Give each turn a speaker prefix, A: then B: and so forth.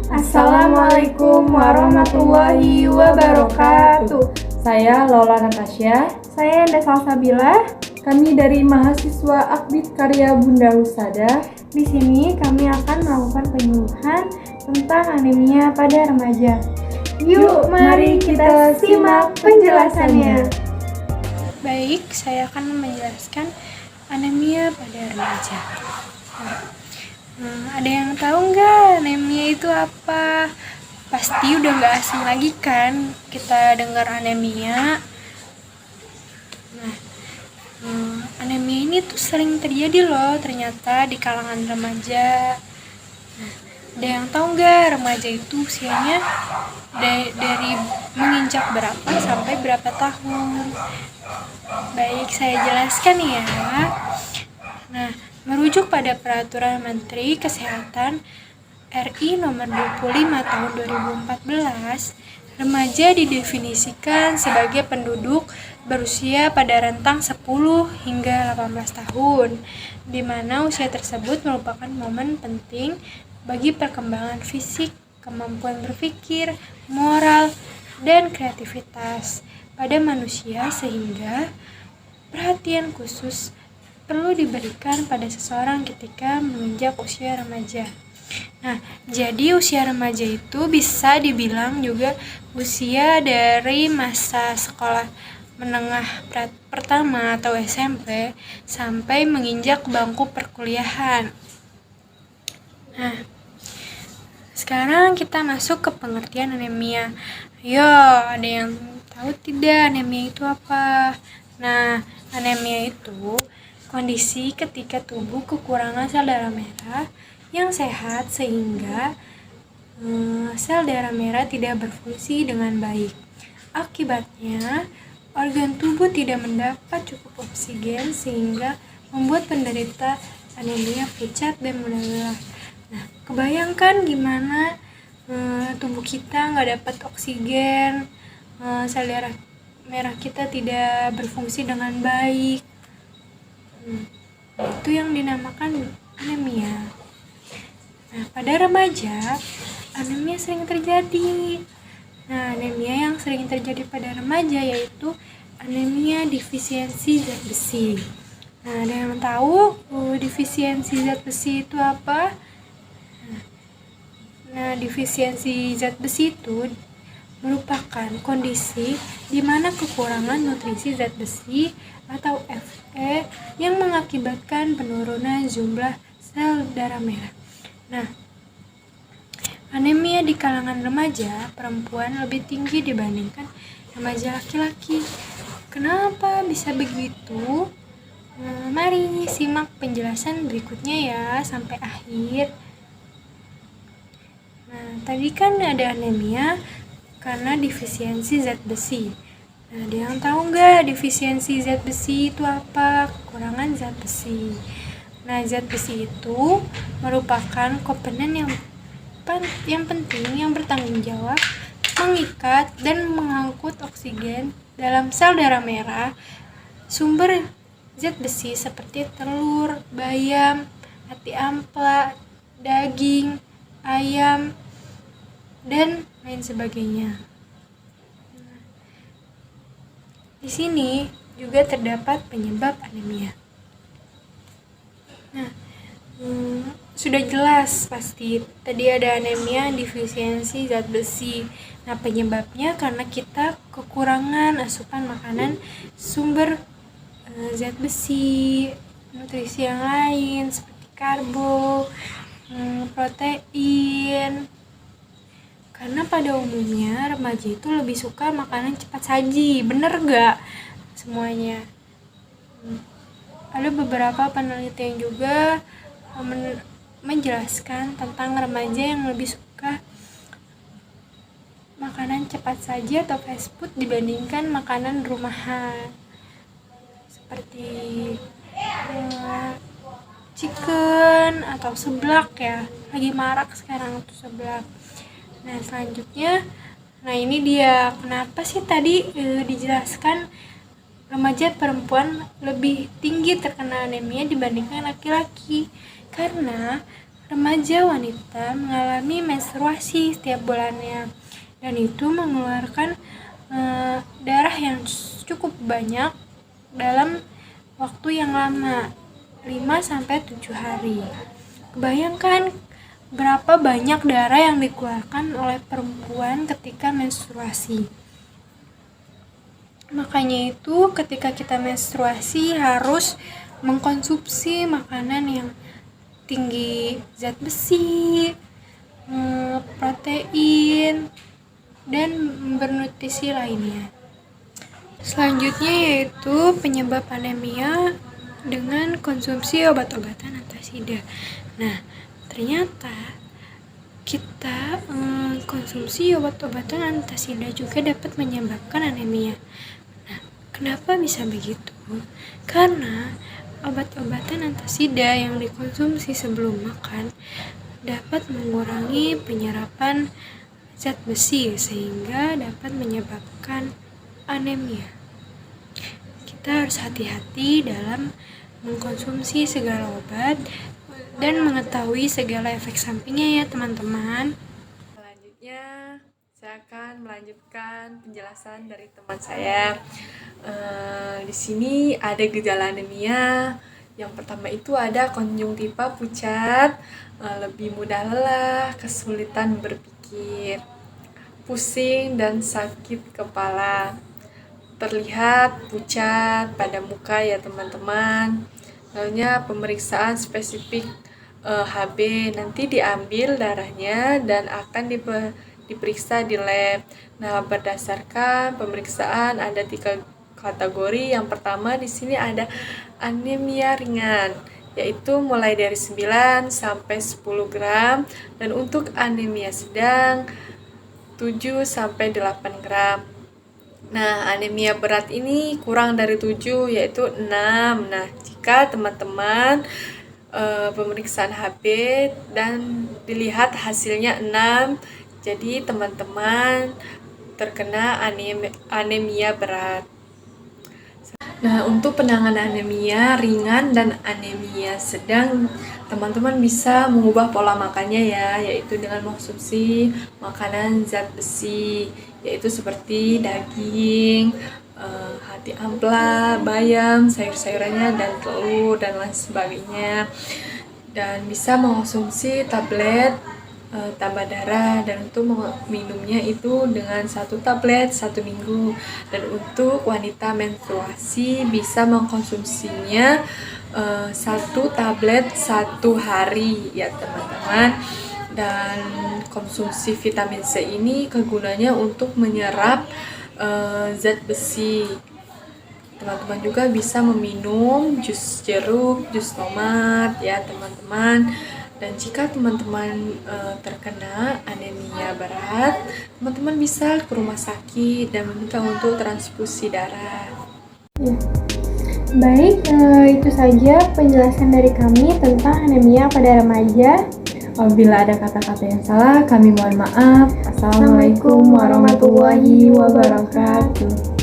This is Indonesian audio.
A: Assalamualaikum warahmatullahi wabarakatuh.
B: Saya Lola Natasha.
A: Saya Enda Salsabila.
B: Kami dari mahasiswa Akbid Karya Bunda Husada.
A: Di sini kami akan melakukan penyuluhan tentang anemia pada remaja. Yuk, mari kita simak penjelasannya.
C: Baik, saya akan menjelaskan anemia pada remaja. Ada yang tahu nggak anemia itu apa? Pasti udah nggak asing lagi kan kita dengar anemia. Anemia ini tuh sering terjadi loh ternyata di kalangan remaja. Ada yang tahu nggak remaja itu usianya dari menginjak berapa sampai berapa tahun? Baik, saya jelaskan ya. Merujuk pada Peraturan Menteri Kesehatan RI Nomor 25 Tahun 2014, remaja didefinisikan sebagai penduduk berusia pada rentang 10 hingga 18 tahun, di mana usia tersebut merupakan momen penting bagi perkembangan fisik, kemampuan berpikir, moral, dan kreativitas pada manusia, sehingga perhatian khusus perlu diberikan pada seseorang ketika menginjak usia remaja. Jadi usia remaja itu bisa dibilang juga usia dari masa sekolah menengah pertama atau SMP sampai menginjak bangku perkuliahan. Sekarang kita masuk ke pengertian anemia. Ada yang tahu tidak anemia itu apa? Anemia itu kondisi ketika tubuh kekurangan sel darah merah yang sehat sehingga sel darah merah tidak berfungsi dengan baik. Akibatnya, organ tubuh tidak mendapat cukup oksigen sehingga membuat penderita anemia pucat dan mudah lelah. Kebayangkan gimana tubuh kita nggak dapat oksigen, sel darah merah kita tidak berfungsi dengan baik. Itu yang dinamakan anemia. Pada remaja, anemia sering terjadi. Anemia yang sering terjadi pada remaja yaitu anemia defisiensi zat besi. Ada yang tahu defisiensi zat besi itu apa? Defisiensi zat besi itu merupakan kondisi di mana kekurangan nutrisi zat besi atau Fe yang mengakibatkan penurunan jumlah sel darah merah. Anemia di kalangan remaja perempuan lebih tinggi dibandingkan remaja laki-laki. Kenapa bisa begitu? Mari simak penjelasan berikutnya ya sampai akhir. Tadi kan ada anemia karena defisiensi zat besi. Ada yang tahu nggak defisiensi zat besi itu apa? Kekurangan zat besi. Zat besi itu merupakan komponen yang penting yang bertanggung jawab mengikat dan mengangkut oksigen dalam sel darah merah. Sumber zat besi seperti telur, bayam, ati ampela, daging, ayam, dan lain sebagainya. Di sini juga terdapat penyebab anemia. Sudah jelas pasti tadi ada anemia defisiensi zat besi. Penyebabnya karena kita kekurangan asupan makanan sumber zat besi, nutrisi yang lain seperti karbo, protein. Karena pada umumnya remaja itu lebih suka makanan cepat saji, bener gak semuanya? Ada beberapa penelitian juga menjelaskan tentang remaja yang lebih suka makanan cepat saji atau fast food dibandingkan makanan rumahan seperti chicken atau seblak ya, lagi marak sekarang tuh seblak. Selanjutnya, ini dia kenapa sih tadi dijelaskan remaja perempuan lebih tinggi terkena anemia dibandingkan laki-laki. Karena remaja wanita mengalami menstruasi setiap bulannya, dan itu mengeluarkan darah yang cukup banyak dalam waktu yang lama, 5-7 hari. Kebayangkan berapa banyak darah yang dikeluarkan oleh perempuan ketika menstruasi. Makanya itu ketika kita menstruasi harus mengkonsumsi makanan yang tinggi zat besi, protein, dan bernutrisi lainnya. Selanjutnya yaitu penyebab anemia dengan konsumsi obat-obatan antasida. Nah, ternyata kita konsumsi obat-obatan antasida juga dapat menyebabkan anemia. Nah, kenapa bisa begitu? Karena obat-obatan antasida yang dikonsumsi sebelum makan dapat mengurangi penyerapan zat besi sehingga dapat menyebabkan anemia. Kita harus hati-hati dalam mengkonsumsi segala obat dan mengetahui segala efek sampingnya ya teman-teman.
B: Selanjutnya saya akan melanjutkan penjelasan dari teman saya. Di sini ada gejala anemia. Yang pertama itu ada konjungtiva pucat, lebih mudah lelah, kesulitan berpikir, pusing dan sakit kepala. Terlihat pucat pada muka ya teman-teman. Lainnya pemeriksaan spesifik HB, nanti diambil darahnya dan akan diperiksa di lab. Nah, berdasarkan pemeriksaan ada 3 kategori. Yang pertama di sini ada anemia ringan, yaitu mulai dari 9 sampai 10 gram, dan untuk anemia sedang 7 sampai 8 gram. Nah, anemia berat ini kurang dari 7, yaitu 6. Nah, jika teman-teman pemeriksaan HB dan dilihat hasilnya 6, jadi teman-teman terkena anemia berat. Nah, untuk penanganan anemia ringan dan anemia sedang, teman-teman bisa mengubah pola makannya ya, yaitu dengan mengkonsumsi makanan zat besi, yaitu seperti daging, hati ampela, bayam, sayur-sayurannya, dan telur, dan lain sebagainya. Dan bisa mengkonsumsi tablet tambah darah, dan untuk minumnya itu dengan 1 tablet 1 minggu. Dan untuk wanita menstruasi bisa mengkonsumsinya 1 tablet 1 hari ya teman-teman. Dan konsumsi vitamin C ini kegunaannya untuk menyerap zat besi. Teman-teman juga bisa meminum jus jeruk, jus tomat ya teman-teman. Dan jika teman-teman terkena anemia berat, teman-teman bisa ke rumah sakit dan meminta untuk transfusi darah.
A: Ya. Baik, itu saja penjelasan dari kami tentang anemia pada remaja.
B: Apabila ada kata-kata yang salah, kami mohon maaf. Assalamualaikum warahmatullahi wabarakatuh.